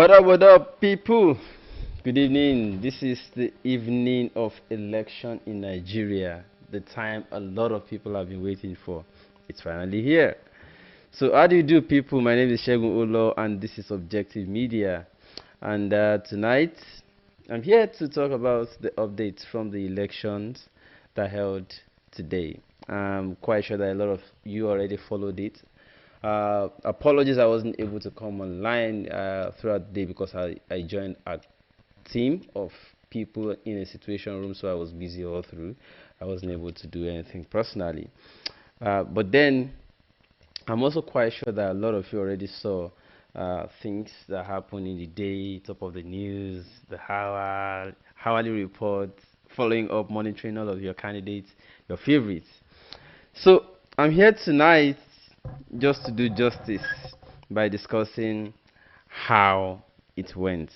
What up, people? Good evening. This is the evening of election in Nigeria, the time a lot of people have been waiting for. It's finally here. So, how do you do, people? My name is Shegun Olo, and this is Objective Media. And tonight, I'm here to talk about the updates from the elections that held today. I'm quite sure that a lot of you already followed it. Apologies, I wasn't able to come online throughout the day because I joined a team of people in a situation room, so I was busy all through. I wasn't able to do anything personally. But then I'm also quite sure that a lot of you already saw things that happened in the day, top of the news, the hourly reports, following up, monitoring all of your candidates, your favorites. So I'm here tonight just to do justice by discussing how it went.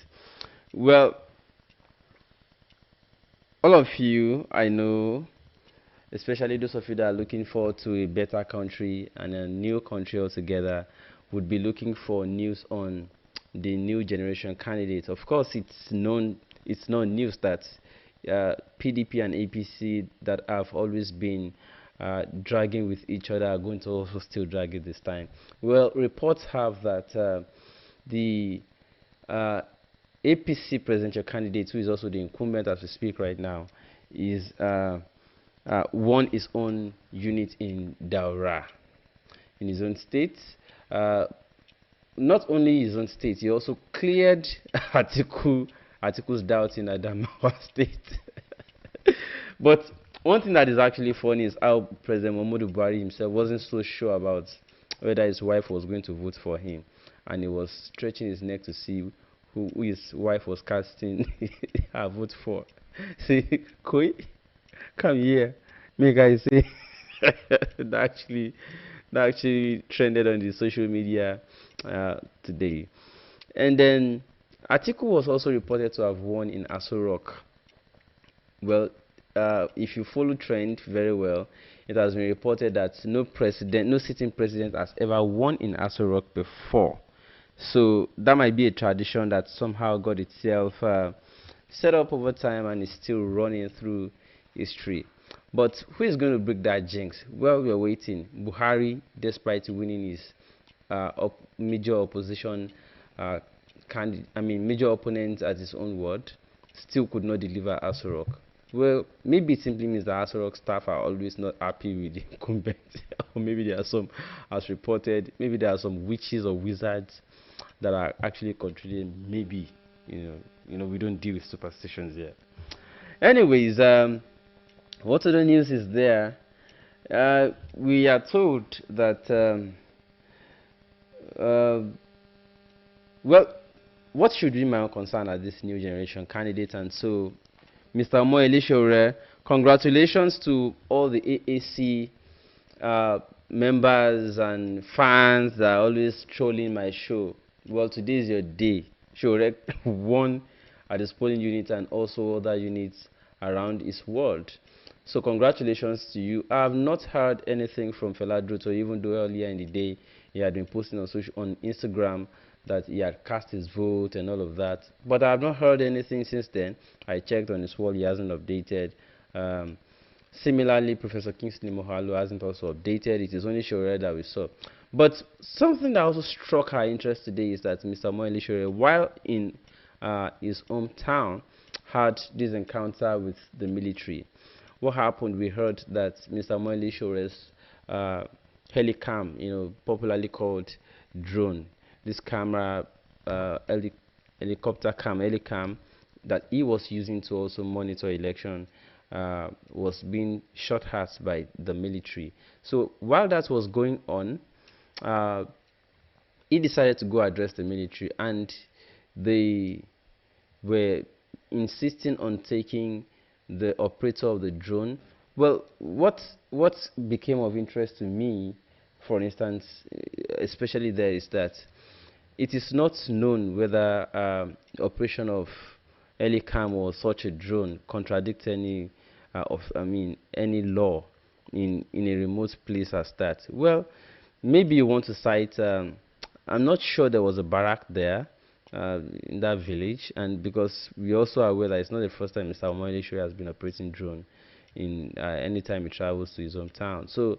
Well, all of you, I know, especially those of you that are looking forward to a better country and a new country altogether, would be looking for news on the new generation candidates. Of course, it's known news that PDP and APC that have always been dragging with each other are going to also still drag it this time. Well, reports have that the APC presidential candidate, who is also the incumbent as we speak right now, is won his own unit in Daura, in his own state. Not only his own state, he also cleared Atiku's doubt in Adamawa state. But one thing that is actually funny is how President Muhammadu Buhari himself wasn't so sure about whether his wife was going to vote for him, and he was stretching his neck to see who his wife was casting her vote for. See, Koi, come here, make I say that actually trended on the social media today. And then Atiku was also reported to have won in Aso Rock. Well, if you follow trend very well, it has been reported that no sitting president has ever won in Aso Rock before. So that might be a tradition that somehow got itself set up over time and is still running through history. But who is going to break that jinx? Well, we're waiting. Buhari, despite winning his major opposition major opponent at his own word, still could not deliver Aso Rock. Well, maybe it simply means that Aso Rock staff are always not happy with the incumbent, or maybe there are some, as reported, maybe there are some witches or wizards that are actually controlling. Maybe, we don't deal with superstitions here. Anyways, what other news is there? We are told that well, what should be my own concern as this new generation candidate? And so, Mr. Mo Elishore, congratulations to all the AAC members and fans that are always trolling my show. Well, today is your day. Shorek won at his polling unit and also other units around his world. So congratulations to you. I have not heard anything from Fela Druto, even though earlier in the day he had been posting on Instagram that he had cast his vote and all of that. But I have not heard anything since then. I checked on his wall, he hasn't updated. Similarly, Professor Kingsley Mohalo hasn't also updated. It is only Shore that we saw. But something that also struck our interest today is that Mr. Moeli Shore, while in his hometown, had this encounter with the military. What happened? We heard that Mr. Moeli Shore's helicam, popularly called drone, this camera, helicopter cam, helicam, that he was using to also monitor election, was being shot at by the military. So while that was going on, he decided to go address the military, and they were insisting on taking the operator of the drone. Well, what became of interest to me, for instance, especially there, is that it is not known whether operation of Helicam or such a drone contradicts any any law in a remote place as that. Well, maybe you want to cite. I'm not sure there was a barrack there, in that village, and because we also are aware that it's not the first time Mr. Omoyele has been operating drone in anytime he travels to his hometown. So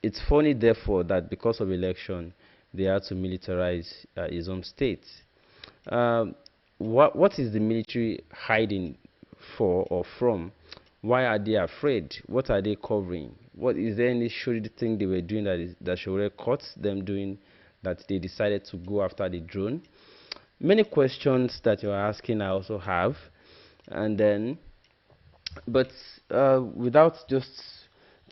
it's funny, therefore, that because of election, they had to militarize his home state. What is the military hiding for or from? Why are they afraid? What are they covering? What is there any shady thing they were doing that should caught them doing that they decided to go after the drone? Many questions that you're asking I also have, and then, but without just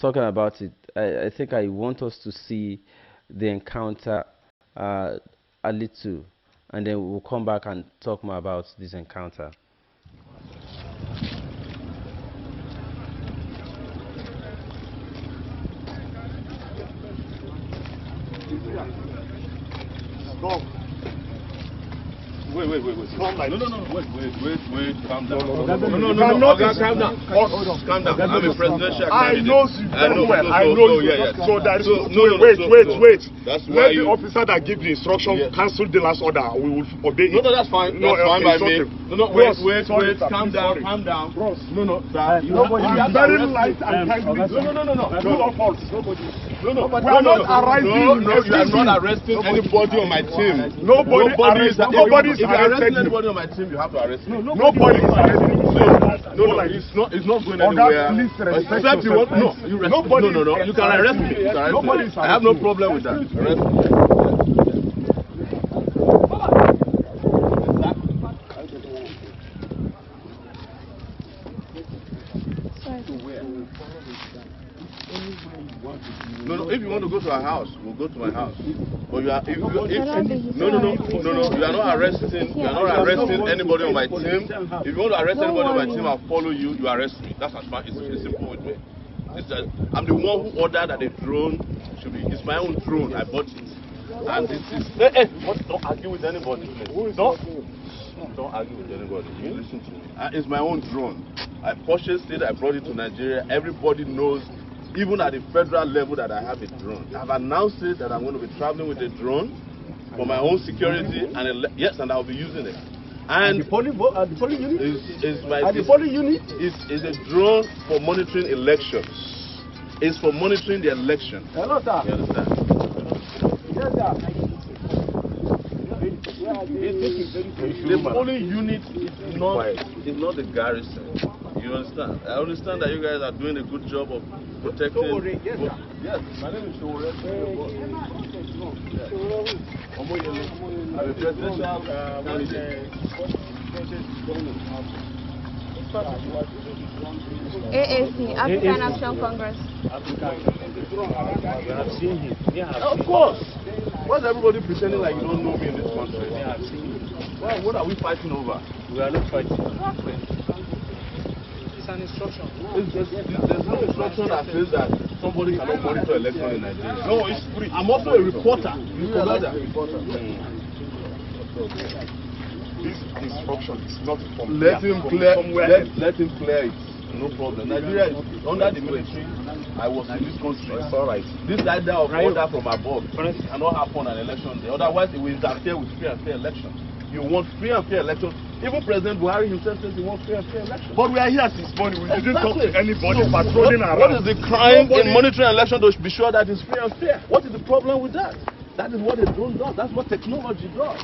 talking about it, I think I want us to see the encounter a little, and then we'll come back and talk more about this encounter. Stop. Wait. Stop like No, wait, calm down. No, Calm down. Calm down. I'm a presidential candidate. I know you very well. I know you. Yeah. So there is wait. That's Let why the officer that gave the instruction cancel the last order. We will obey it. No, that's fine. That's fine by me. No, wait. Calm down. Bros, No, sir. I'm very light and kindly. No. True or false? No. We are not arresting. No, you are not arresting anybody on my team. Nobody is If you are arresting anybody on my team, you have to arrest me. Nobody is arresting. No, it's not going anywhere. Except you want. No, you you can arrest me. I have no problem with that. Arrest me. No, if you want to go to our house, we'll go to my house. But you are no, you are not arresting anybody on my team. If you want to arrest anybody on my team, I'll follow you. You arrest me. That's as far. It's simple with me. It's that I'm the one who ordered that the drone should be. It's my own drone. I bought it, and this is. Don't argue with anybody, please. Don't argue with anybody. You listen to me. It's my own drone. I purchased it. I brought it to Nigeria. Everybody knows. Even at the federal level that I have a drone. I've announced it that I'm going to be traveling with a drone for my own security, and yes, and I'll be using it. And the polling unit is a drone for monitoring elections. It's for monitoring the election. Hello, sir. You understand? Yes, sir. The polling unit is not the garrison. You understand? I understand that you guys are doing a good job of protecting. Yes, my name is Showore. I'm a presidential candidate. AAC, African Action Congress. You have seen him. Of course. Why is everybody pretending like you don't know me in this country? What are we fighting over? We are not fighting. It's an instruction. There's no instruction that says that somebody cannot monitor election in Nigeria. No, it's free. I'm also a reporter. You forgot that. This instruction is not from Let him clear it. No problem. Nigeria is under the military. I was in this country. It's all right. This idea of order from above cannot happen on an election day. Otherwise, it will interfere with free and fair elections. You want free and fair elections. Even President Buhari himself says he wants free and fair elections. But we are here since morning. We didn't talk to anybody patrolling around. What is the crime in monitoring an election to be sure that it's free and fair? What is the problem with that? That is what a drone does. That's what technology does.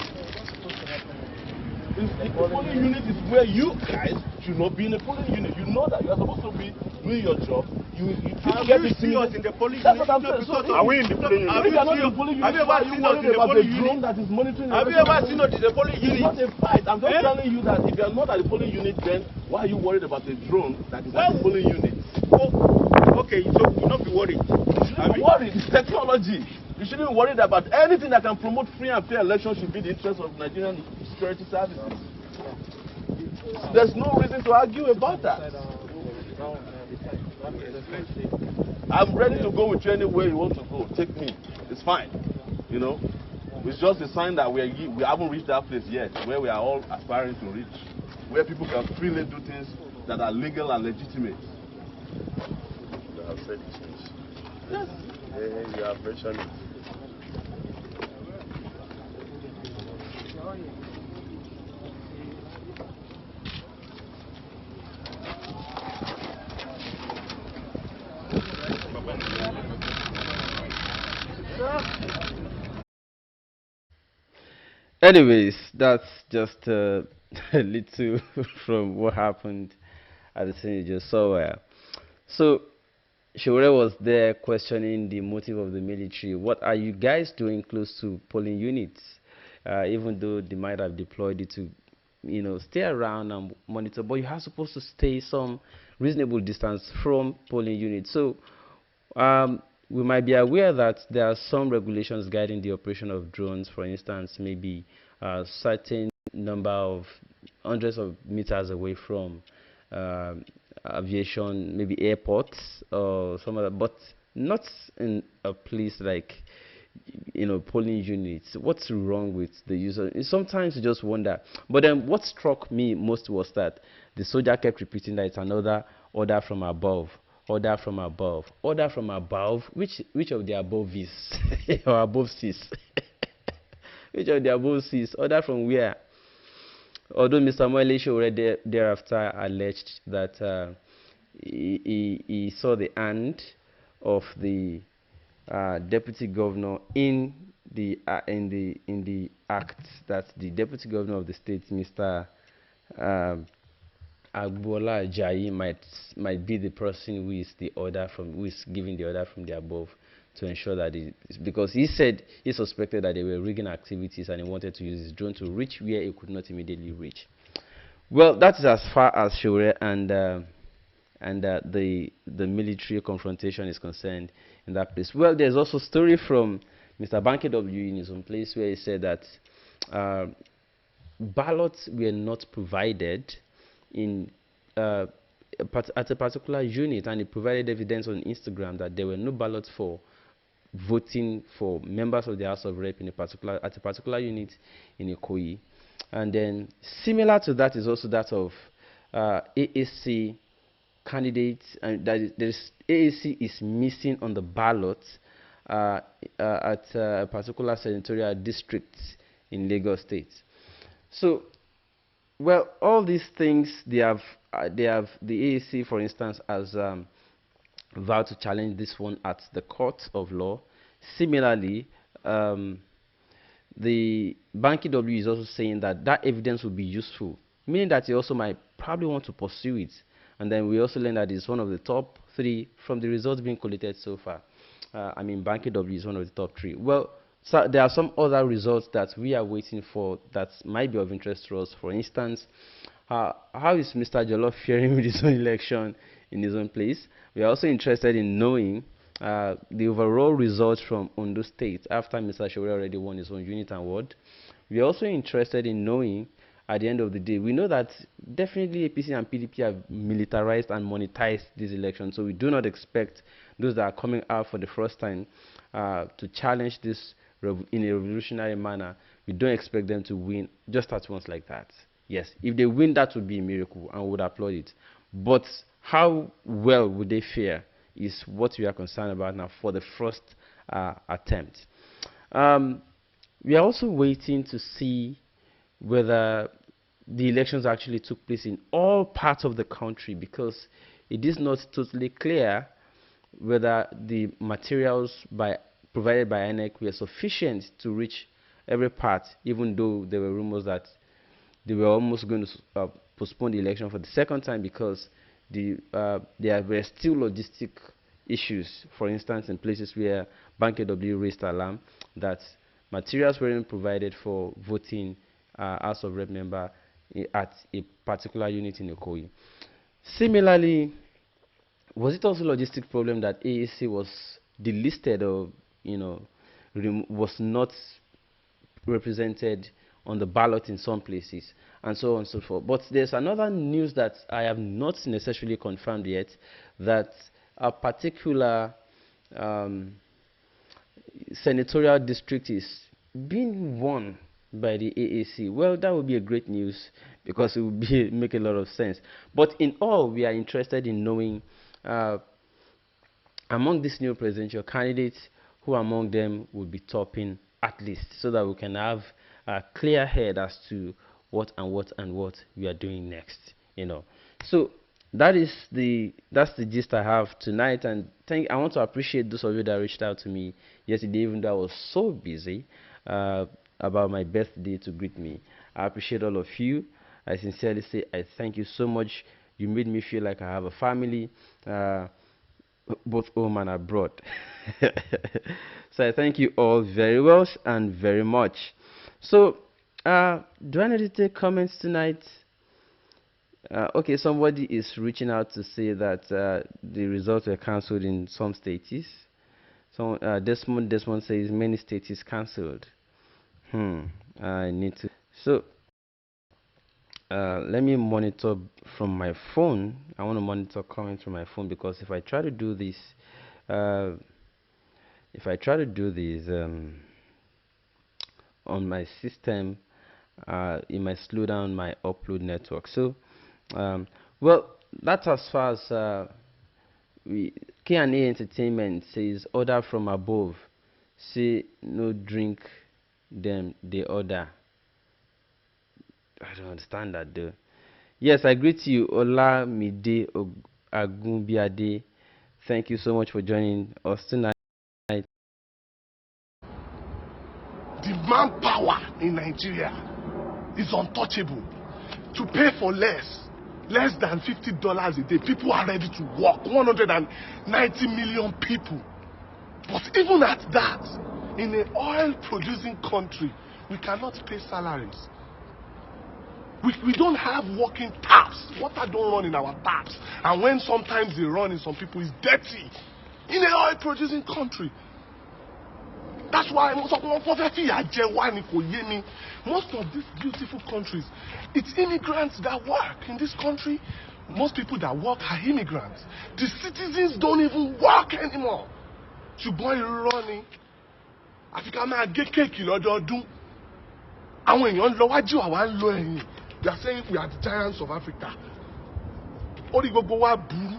The polling unit is where you guys should not be in a polling unit. You know that you're supposed to be doing your job. You get the serious in the polling unit. That's what I'm saying. So are we in the polling unit? Have you ever seen us in the polling unit that is monitoring? Have you ever seen us in the polling unit? It's not a fight. I'm just telling you that if you're not at the polling unit, then why are you worried about a drone that is at the polling unit? Okay, so you'll not be worried. I'm worried. It's technology. You shouldn't be worried about anything that can promote free and fair elections. Should be the interest of Nigerian security services. There's no reason to argue about that. I'm ready to go with you anywhere you want to go. Take me. It's fine. You know, it's just a sign that we haven't reached that place yet, where we are all aspiring to reach, where people can freely do things that are legal and legitimate. You have said these things. Yes. You have mentioned it. Anyways, that's just a little from what happened at the scene you just saw. So, Shore was there questioning the motive of the military. What are you guys doing close to polling units? Even though they might have deployed it to, stay around and monitor, but you are supposed to stay some reasonable distance from polling units. So, we might be aware that there are some regulations guiding the operation of drones. For instance, maybe a certain number of hundreds of meters away from aviation, maybe airports or some other, but not in a place like polling units. What's wrong with the user? Sometimes you just wonder. But then what struck me most was that the soldier kept repeating that it's another order from above, order from above, order from above. Which of the above is or above is? Which of the above is? Order from where? Although Mr. Moelisho already thereafter alleged that he saw the hand of the deputy governor in the act, that the deputy governor of the state, Mr. Agbola Ajayi, might be the person who is giving the order from the above to ensure that because he said he suspected that they were rigging activities and he wanted to use his drone to reach where he could not immediately reach. Well, that is as far as Shore and the military confrontation is concerned in that place. Well, there's also a story from Mr. Banky W in his own place where he said that ballots were not provided at a particular unit, and he provided evidence on Instagram that there were no ballots for voting for members of the House of Rep at a particular unit in Ikoyi. And then similar to that is also that of AAC candidates, and that AAC is missing on the ballot at a particular senatorial district in Lagos State. So, well, all these things they have the AAC, for instance, has vowed to challenge this one at the court of law. Similarly, the Banky W is also saying that evidence will be useful, meaning that he also might probably want to pursue it. And then we also learned that it's one of the top 3 from the results being collated so far. Banky W is one of the top 3. Well, so there are some other results that we are waiting for that might be of interest to us. For instance, how is Mr. Jollof faring with his own election in his own place? We are also interested in knowing the overall results from Ondo State after Mr. Shore already won his own unit and ward. We are also interested in knowing, at the end of the day, we know that definitely APC and PDP have militarized and monetized this election, so we do not expect those that are coming out for the first time to challenge this in a revolutionary manner. We don't expect them to win just at once like that. Yes, if they win, that would be a miracle and we would applaud it. But how well would they fare is what we are concerned about now for the first attempt. We are also waiting to see whether the elections actually took place in all parts of the country, because it is not totally clear whether the materials provided by INEC were sufficient to reach every part, even though there were rumors that they were almost going to postpone the election for the second time because there were still logistic issues. For instance, in places where Banky W raised alarm that materials weren't provided for voting House of Rep member at a particular unit in Ikoyi. Similarly, was it also a logistic problem that AAC was delisted or was not represented on the ballot in some places, and so on and so forth? But there's another news that I have not necessarily confirmed yet, that a particular senatorial district is being won by the AAC. Well, that would be a great news because it would make a lot of sense. But in all, we are interested in knowing among these new presidential candidates, who among them would be topping at least, so that we can have clear head as to what we are doing next. So that's the gist I have tonight, and I want to appreciate those of you that reached out to me yesterday, even though I was so busy about my birthday, to greet me. I appreciate all of you. I sincerely say I thank you so much. You made me feel like I have a family, both home and abroad. So I thank you all very well and very much. So do I need to take comments tonight? Okay, somebody is reaching out to say that the results were cancelled in some states. So Desmond says many states is cancelled. I need to. So let me monitor from my phone. I want to monitor comments from my phone, because if I try to do this, on my system, it might slow down my upload network. So well, that's as far as K&A Entertainment says order from above. Say no drink them they order. I don't understand that though. Yes, I greet you, Olamide Agunbiade. Thank you so much for joining us tonight. The manpower in Nigeria is untouchable. To pay for less than $50 a day, people are ready to work. 190 million people. But even at that, in an oil-producing country, we cannot pay salaries. We don't have working taps. Water don't run in our taps. And when sometimes they run in some people, it's dirty. In an oil-producing country. That's why most of these beautiful countries, it's immigrants that work in this country. Most people that work are immigrants. The citizens don't even work anymore. Ṣùgbọ́n irọ́ ni. Africa máa gé kéèkì lọ́dọọdún. Àwọn èèyàn lọ wájú àwa ń lọ ẹ̀yìn. They are saying we are the giants of Africa. Ó rí gbogbo wa burú.